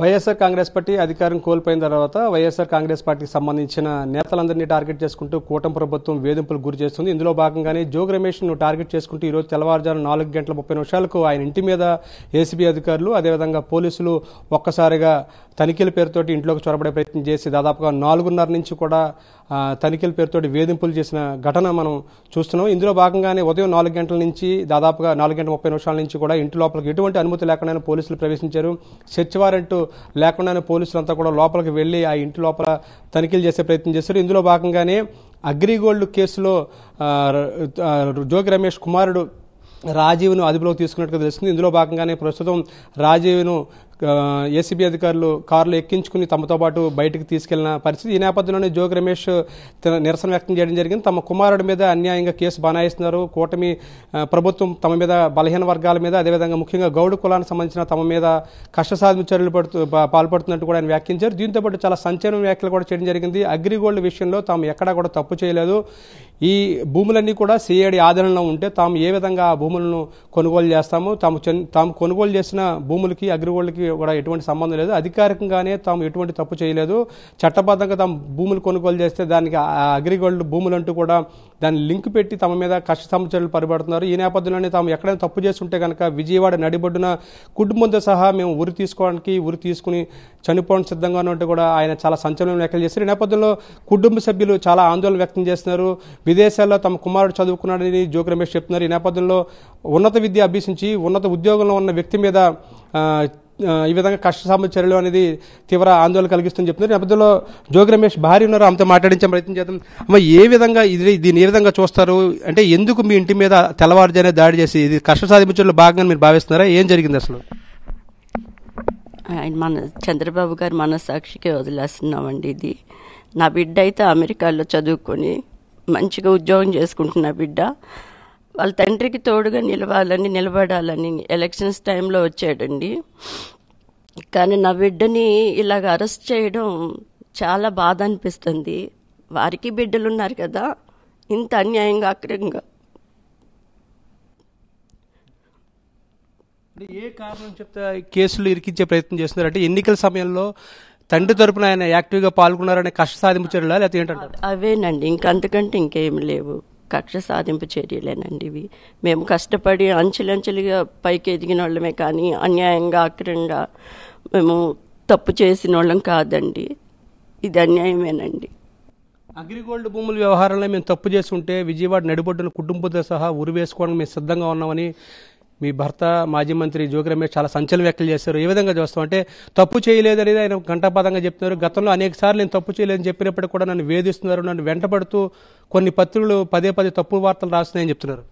YSR Congress party అధికారం కోల్పోయిన తర్వాత వైఎస్ఆర్ కాంగ్రెస్ పార్టీకి సంబంధించిన నేతలందరినీ టార్గెట్ చేసుకుంటూ కూటమి ప్రభుత్వం వేధింపులకు గురి చేస్తుంది. ఇందులో భాగంగానే జోగి రమేష్ ను టార్గెట్ చేసుకుంటూ ఈరోజు తెల్లవారుజాము 4:30 ఆయన ఇంటి మీద ఏసీబీ అధికారులు అదేవిధంగా పోలీసులు ఒక్కసారిగా తనిఖీల పేరుతోటి ఇంట్లోకి చొరబడే ప్రయత్నం చేసి దాదాపుగా 4:30 నుంచి కూడా తనిఖీల పేరుతోటి వేధింపులు చేసిన ఘటన మనం చూస్తున్నాం. ఇందులో భాగంగానే ఉదయం 4 గంటల నుంచి దాదాపుగా 4:30 నుంచి కూడా ఇంటి లోపలికి ఎటువంటి అనుమతి లేకుండానే పోలీసులు ప్రవేశించారు. సెర్చ్ వారెంట్ లేకుండానే పోలీసులంతా కూడా లోపలికి వెళ్లి ఆ ఇంటి లోపల తనిఖీలు చేసే ప్రయత్నం చేశారు. ఇందులో భాగంగానే అగ్రిగోల్డ్ కేసులో జోగి రమేష్ కుమారుడు రాజీవ్ను అదుపులోకి తీసుకున్నట్టుగా తెలుస్తుంది. ఇందులో భాగంగానే ప్రస్తుతం రాజీవ్ను ఏసీబీ అధికారులు కారులో ఎక్కించుకుని తమతో పాటు బయటకు తీసుకెళ్లిన పరిస్థితి. ఈ నేపథ్యంలోనే జోగి రమేష్ నిరసన వ్యక్తం చేయడం జరిగింది. తమ కుమారుడి మీద అన్యాయంగా కేసు బనాయిస్తున్నారు, కూటమి ప్రభుత్వం తమ మీద బలహీన వర్గాల మీద అదేవిధంగా ముఖ్యంగా గౌడ్ కులానికి సంబంధించిన తమ మీద కష్టసాధ్య చర్యలు పాల్పడుతున్నట్టు కూడా ఆయన వ్యాఖ్యించారు. దీంతో పాటు చాలా సంచలన వ్యాఖ్యలు కూడా చేయడం జరిగింది. అగ్రిగోల్డ్ విషయంలో తాము ఎక్కడా కూడా తప్పు చేయలేదు, ఈ భూములన్నీ కూడా సిఐడి ఆధీనంలో ఉంటే తాము ఏ విధంగా ఆ భూములను కొనుగోలు చేస్తాము, తాము కొనుగోలు చేసిన భూములకి అగ్రిగోల్డ్కి కూడా ఎటువంటి సంబంధం లేదు, అధికారికంగానే తాము ఎటువంటి తప్పు చేయలేదు, చట్టబద్ధంగా తాము భూములు కొనుగోలు చేస్తే దానికి అగ్రిగోల్డ్ భూములంటూ కూడా దాన్ని లింక్ పెట్టి తమ మీద కష్ట సంచర్యలు పరిపడుతున్నారు. ఈ నేపథ్యంలోనే తాము ఎక్కడైనా తప్పు చేస్తుంటే కనుక విజయవాడ నడిబొడ్డున కుటుంబంతో సహా మేము ఉరి తీసుకుని చనిపోవడానికి సిద్ధంగా ఉన్నట్టు కూడా ఆయన చాలా సంచలన వ్యాఖ్యలు చేశారు. ఈ నేపథ్యంలో కుటుంబ సభ్యులు చాలా ఆందోళన వ్యక్తం చేస్తున్నారు. విదేశాల్లో తమ కుమారుడు చదువుకున్నాడని జోగి రమేష్ చెప్తున్నారు. ఈ నేపథ్యంలో ఉన్నత విద్య అభ్యసించి ఉన్నత ఉద్యోగంలో ఉన్న వ్యక్తి మీద ఈ విధంగా కష్ట చర్యలు అనేది తీవ్ర ఆందోళన కలిగిస్తుందని చెప్తున్నారు. నేపథ్యంలో జోగి రమేష్ భార్య ఉన్నారు, ఆమెతో మాట్లాడించే ప్రయత్నం చేద్దాం. అమ్మ, ఏ విధంగా దీన్ని ఏ విధంగా చూస్తారు? అంటే ఎందుకు మీ ఇంటి మీద తెల్లవారుజానే దాడి చేసి ఇది కష్ట సాధించడంలో భాగంగా మీరు భావిస్తున్నారా? ఏం జరిగింది అసలు? మన చంద్రబాబు గారు మనస్సాక్షికే వదిలేస్తున్నామండి. ఇది నా బిడ్డ అయితే అమెరికాలో చదువుకొని మంచిగా ఉద్యోగం చేసుకుంటున్న బిడ్డ వాళ్ళ తండ్రికి తోడుగా నిలబడాలని ఎలక్షన్స్ టైంలో వచ్చాడండి. కానీ నా బిడ్డని ఇలాగ అరెస్ట్ చేయడం చాలా బాధ అనిపిస్తుంది. వారికి బిడ్డలు ఉన్నారు కదా, ఇంత అన్యాయంగా అక్రమంగా. ఏ కారణం చెప్తే కేసులు ఇరికించే ప్రయత్నం చేస్తున్నారు? అంటే ఎన్నికల సమయంలో తండ్రి తరపున ఆయన యాక్టివ్గా పాల్గొన్నారనే కక్ష సాధింపు చర్యలా లేకపోతే ఏంటంటే? అవేనండి, ఇంకంతకంటే ఇంకేం లేవు. కక్ష సాధింపు చర్యలేనండి ఇవి. మేము కష్టపడి అంచెలంచెలుగా పైకి ఎదిగిన వాళ్ళమే కానీ అన్యాయంగా అక్రమంగా మేము తప్పు చేసిన వాళ్ళం కాదండి. ఇది అన్యాయమేనండి. అగ్రిగోల్డ్ భూముల వ్యవహారంలో మేము తప్పు చేసి ఉంటే విజయవాడ నడిబొడ్డున కుటుంబంతో సహా ఉరి వేసుకోవడానికి మేము సిద్ధంగా ఉన్నామని మీ భర్త మాజీ మంత్రి జోగి రమేష్ చాలా సంచలన వ్యాఖ్యలు చేశారు. ఏ విధంగా చూస్తాం అంటే తప్పు చేయలేదనేది ఆయన ఘంటాపదంగా చెప్తున్నారు. గతంలో అనేక సార్లు నేను తప్పు చేయలేదని చెప్పినప్పటికీ కూడా నన్ను వేధిస్తున్నారు, నన్ను వెంటబడుతూ కొన్ని పత్రికలు పదే తప్పు వార్తలు రాస్తున్నాయని చెప్తున్నారు.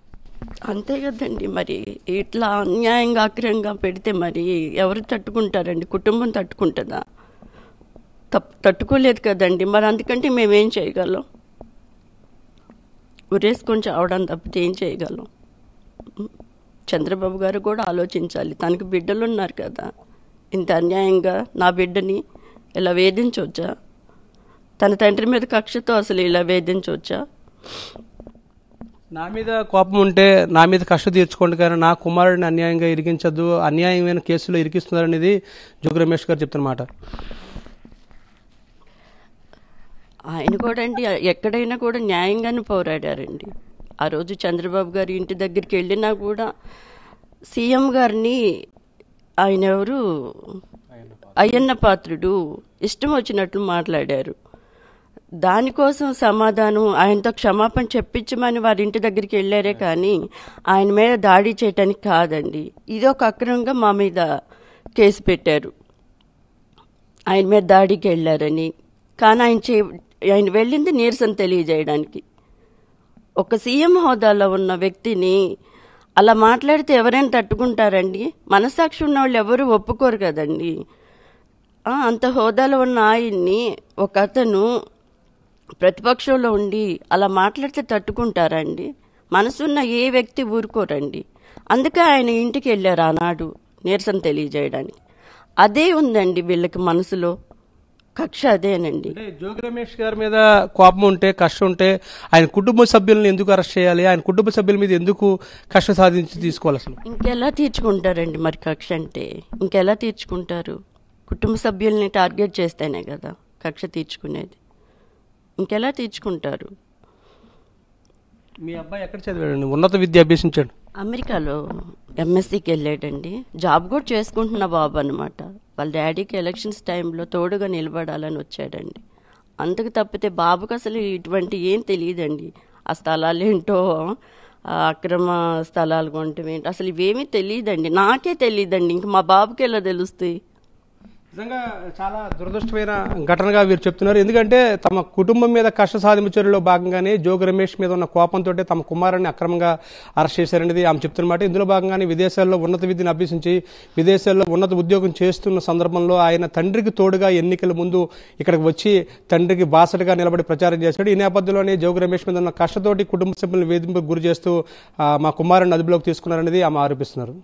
అంతే కదండి, మరి ఇట్లా అన్యాయంగా అక్రమంగా పెడితే మరి ఎవరు తట్టుకుంటారండి? కుటుంబం తట్టుకుంటుందా? తట్టుకోలేదు కదండి. మరి అందుకంటే మేమేం చేయగలం? ఉరేసుకొని చావడం తప్పితే ఏం చేయగలం? చంద్రబాబు గారు కూడా ఆలోచించాలి. తనకు బిడ్డలు ఉన్నారు కదా, ఇంత అన్యాయంగా నా బిడ్డని ఇలా వేధించవచ్చా? తన తండ్రి మీద కక్షతో అసలు ఇలా వేధించవచ్చా? నా మీద కోపం ఉంటే నా మీద కష్ట తీర్చుకోండి, కానీ నా కుమారుడిని అన్యాయంగా ఇరికించద్దు, అన్యాయమైన కేసులో ఇరికిస్తున్నారనేది జోగి రమేష్ గారు చెప్తున్నమాట. ఆయన కూడా అండి ఎక్కడైనా కూడా న్యాయంగానే పోరాడారండి. ఆ రోజు చంద్రబాబు గారి ఇంటి దగ్గరికి వెళ్ళినా కూడా సీఎం గారిని ఆయన ఎవరు అయ్యన్న పాత్రుడు ఇష్టం వచ్చినట్లు మాట్లాడారు. దానికోసం సమాధానం ఆయనతో క్షమాపణ చెప్పించమని వారి ఇంటి దగ్గరికి వెళ్ళారే కానీ ఆయన మీద దాడి చేయటానికి కాదండి. ఇది ఒక అక్రమంగా మా మీద కేసు పెట్టారు, ఆయన మీద దాడికి వెళ్ళారని. కానీ ఆయన వెళ్ళింది నిరసన తెలియజేయడానికి. ఒక సీఎం హోదాలో ఉన్న వ్యక్తిని అలా మాట్లాడితే ఎవరైనా తట్టుకుంటారండి? మనసాక్షి ఉన్న వాళ్ళు ఎవరు ఒప్పుకోరు కదండి. అంత హోదాలో ఉన్న ఆయన్ని ఒక అతను ప్రతిపక్షంలో ఉండి అలా మాట్లాడితే తట్టుకుంటారండి? మనసున్న ఏ వ్యక్తి ఊరుకోరండి. అందుకే ఆయన ఇంటికి వెళ్ళారు ఆనాడు నిరసన తెలియజేయడానికి. అదే ఉందండి వీళ్ళకి మనసులో కక్ష, అదేనండి. జోగి రమేష్ గారి మీద కోపం ఉంటే కష్టం ఉంటే ఆయన కుటుంబ సభ్యులను ఎందుకు అరెస్ట్ చేయాలి? ఆయన కుటుంబ సభ్యుల మీద ఎందుకు కష్ట సాధించి తీసుకోవాలి? అసలు ఇంకెలా తీర్చుకుంటారండి మరి? కక్ష అంటే ఇంకెలా తీర్చుకుంటారు? కుటుంబ సభ్యుల్ని టార్గెట్ చేస్తేనే కదా కక్ష తీర్చుకునేది. ఇంకెలా తీర్చుకుంటారు? మీ అబ్బాయి ఎక్కడ చదివాడండి? ఉన్నత విద్య అభ్యసించాడు? అమెరికాలో ఎంఎస్సికి వెళ్ళాడండి. జాబ్ కూడా చేసుకుంటున్న బాబు అనమాట. వాళ్ళ డాడీకి ఎలక్షన్స్ టైంలో తోడుగా నిలబడాలని వచ్చాడండి. అంతకు తప్పితే బాబుకి అసలు ఇటువంటి ఏం తెలియదండి. ఆ స్థలాలు ఏంటో, ఆ అక్రమ స్థలాలు కొనటం ఏంటో అసలు ఇవేమీ తెలియదండి. నాకే తెలియదండి. ఇంక మా బాబుకి ఎలా తెలుస్తాయి? నిజంగా చాలా దురదృష్టమైన ఘటనగా వీరు చెప్తున్నారు. ఎందుకంటే తమ కుటుంబం మీద కష్ట సాధింపు చర్యలో భాగంగానే జోగి రమేష్ మీద ఉన్న కోపంతో తమ కుమారుడిని అక్రమంగా అరెస్ట్ చేశారనేది ఆమె చెప్తున్నమాట. ఇందులో భాగంగానే విదేశాల్లో ఉన్నత విద్యను అభ్యసించి విదేశాల్లో ఉన్నత ఉద్యోగం చేస్తున్న సందర్భంలో ఆయన తండ్రికి తోడుగా ఎన్నికల ముందు ఇక్కడికి వచ్చి తండ్రికి బాసటగా నిలబడి ప్రచారం చేశాడు. ఈ నేపథ్యంలోనే జోగి రమేష్ మీద ఉన్న కష్టతోటి కుటుంబ సభ్యులను వేధింపుకు గురి చేస్తూ మా కుమారుడిని అదుపులోకి తీసుకున్నారనేది ఆమె ఆరోపిస్తున్నారు.